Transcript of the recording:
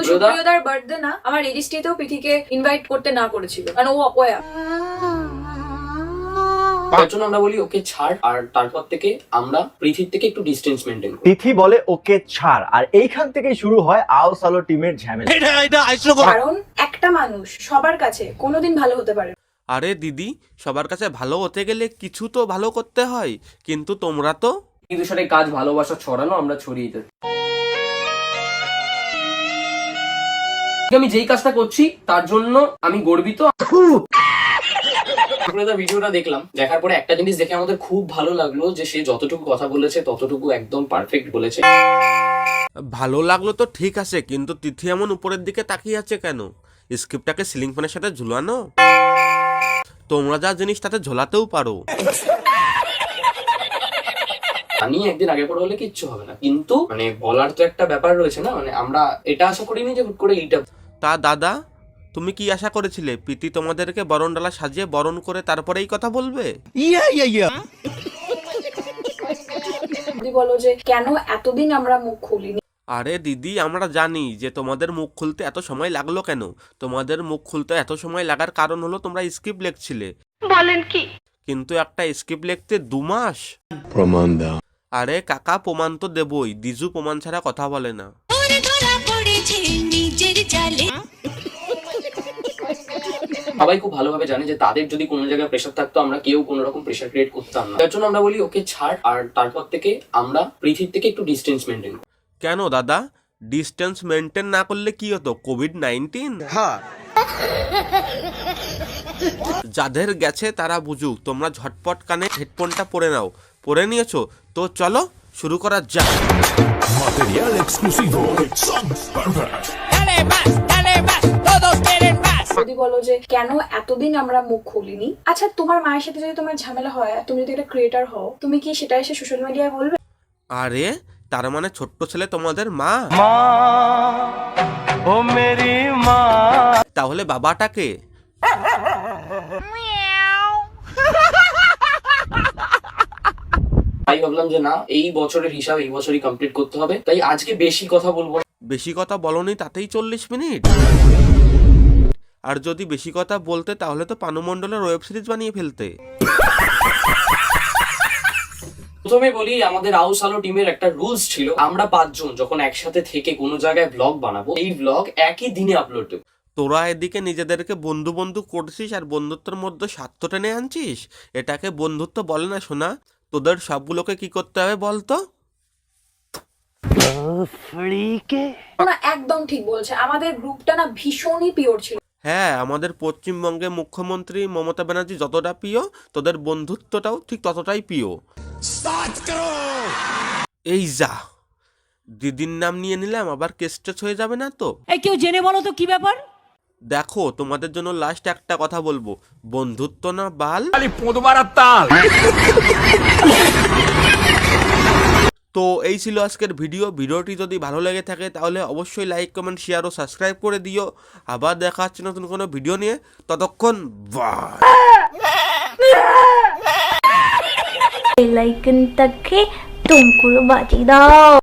সুপ্রিয়দার birthday না, আমার রেজিস্ট্রিতেও পিথিকে invite করতে না করেছিল, কারণ ও অপয়া। তার জন্য আমরা বলি ওকে ছাড়, আর তারপর থেকে আমরা পৃথিবীর থেকে একটু ডিস্টেন্স মেনটেন করি। তিথি বলে ওকে ছাড়, আর এইখান থেকেই শুরু হয় আওসালো টিমের ঝামেলা। কারণ একটা মানুষ সবার কাছে কোনোদিন ভালো হতে পারে। আরে দিদি, সবার কাছে ভালো হতে গেলে কিছু তো ভালো করতে হয়, কিন্তু তোমরা তো কিন্তু সেটাই কাজ ভালোবাসা ছড়ানো, আমরা ছড়িয়ে দিই। আমি যেই কাজটা করছি তার জন্য আমি গর্বিত। ভিডিওটা দেখলাম, দেখার পরে একটা জিনিস দেখে আমাদের খুব ভালো লাগলো যে সে যতটুকু কথা বলেছে ততটুকু একদম পারফেক্ট বলেছে। ভালো লাগলো তো ঠিক আছে, কিন্তু তিথি এমন উপরের দিকে তাকিয়ে আছে কেন? স্ক্রিপ্টটাকে সিলিং ফ্যানের সাথে ঝুলানো? তোমরা যা জিনিস তাতে ঝোলাতেও পারো। আমি একদিন আগে পরে হলে কিচ্ছু হবে না, কিন্তু মানে বলার তো একটা ব্যাপার রয়েছে না, মানে আমরা এটা আশা করিনি যে হুট করে এইটা। তা দাদা, তুমি কি আশা করেছিলে প্রীতি তোমাদেরকে বরণ ডালা সাজিয়ে বরণ করে তারপরে এই কথা বলবে? যদি বলো যে কেন এতদিন আমরা মুখ খুলিনি। আরে দিদি, আমরা জানি যে তোমাদের মুখ খুলতে এত সময় লাগলো কেন। তোমাদের মুখ খুলতে এত সময় লাগার কারণ হলো তোমরা স্ক্রিপ্ট লিখছিলে। বলেন কি? কিন্তু একটা স্ক্রিপ্ট লিখতে 2 মাস? প্রমাণ দাও। আরে কাকা, প্রমাণ তো দেবই, দিজু প্রমাণ ছাড়া কথা বলে না। সবাই খুব ভালোভাবে জানে যে তাদের যদি কোনো জায়গায় প্রেশার থাকতো আমরা কেউ কোনো রকম প্রেশার ক্রিয়েট করতাম না। তার জন্য আমরা বলি ওকে ছাড়, আর তারপর থেকে আমরা পৃথিবীর থেকে একটু ডিস্টেন্স মেনটেন করি। কেন দাদা, ডিস্টেন্স মেনটেন না করলে কি হতো? কোভিড-19? হ্যাঁ। যাদের গেছে তারা বুঝুক। তোমরা ঝটপট কানে হেডফোনটা পরে নাও। পরে নিয়েছো তো চলো শুরু করা যাক। Material exclusivo. Songs Perfect. যদি বলো যে কেন এতদিন আমরা মুখ খুলিনি। আচ্ছা, তোমার মায়ের সাথে যদি তোমার ঝামেলা হয়, তুমি যদি একটা ক্রিয়েটার হও, তুমি কি সেটা এসে সোশ্যাল মিডিয়ায় বলবে? আরে তার মানে ছোট্ট ছেলে তোমাদের মা? ও মেরি মা। তাহলে বাবাটাকে? তাই ভাবলাম যে না, এই বছরের হিসাব এই বছরই কমপ্লিট করতে হবে, তাই আজকে বেশি কথা বলবো না। বেশি কথা বলনি তাতেই 40 মিনিট। আর যদি বেশি কথা বলতে তাহলে তো পানু মণ্ডলের ওয়েব সিরিজ বানিয়ে ফেলতে। প্রথমে বলি, আমাদের আউসালো টিমের একটা রুলস ছিল, আমরা 5 জন যখন একসাথে থেকে কোনো জায়গায় ব্লগ বানাবো, এই ব্লগ একই দিনে আপলোড দেবো। তোরা এদিকে নিজেদেরকে বন্ধু বন্ধু করছিস আর বন্ধুত্বের মধ্যে স্বার্থ টেনে আনছিস। এটাকে বন্ধুত্ব বলে না শোনা। তোদের সবগুলোকে কি করতে হবে বলতো? না, একদম ঠিক বলছে। আমাদের গ্রুপটা না ভীষণই পিওর ছিল। হ্যাঁ, আমাদের পশ্চিমবঙ্গে মুখ্যমন্ত্রী মমতা ব্যানার্জি যতটা প্রিয়, তোদের বন্ধুত্বটাও ঠিক ততটাই প্রিয়। এই যা, দিদির নাম নিয়ে নিলাম, আবার কেসটেস হয়ে যাবে না তো? কেউ জেনে বলো তো কি ব্যাপার? দেখো, তোমাদের জন্য লাস্ট একটা কথা বলবো, বন্ধুত্ব না বাল। তো এই ছিল আজকের ভিডিওটি যদি ভালো লেগে থাকে তাহলে অবশ্যই লাইক, কমেন্ট, শেয়ার ও সাবস্ক্রাইব করে দিও। আবার দেখা হচ্ছে নতুন কোনো ভিডিও নিয়ে, ততক্ষণ বাই। बेल आइकन तक के तुमको बाजी दाओ।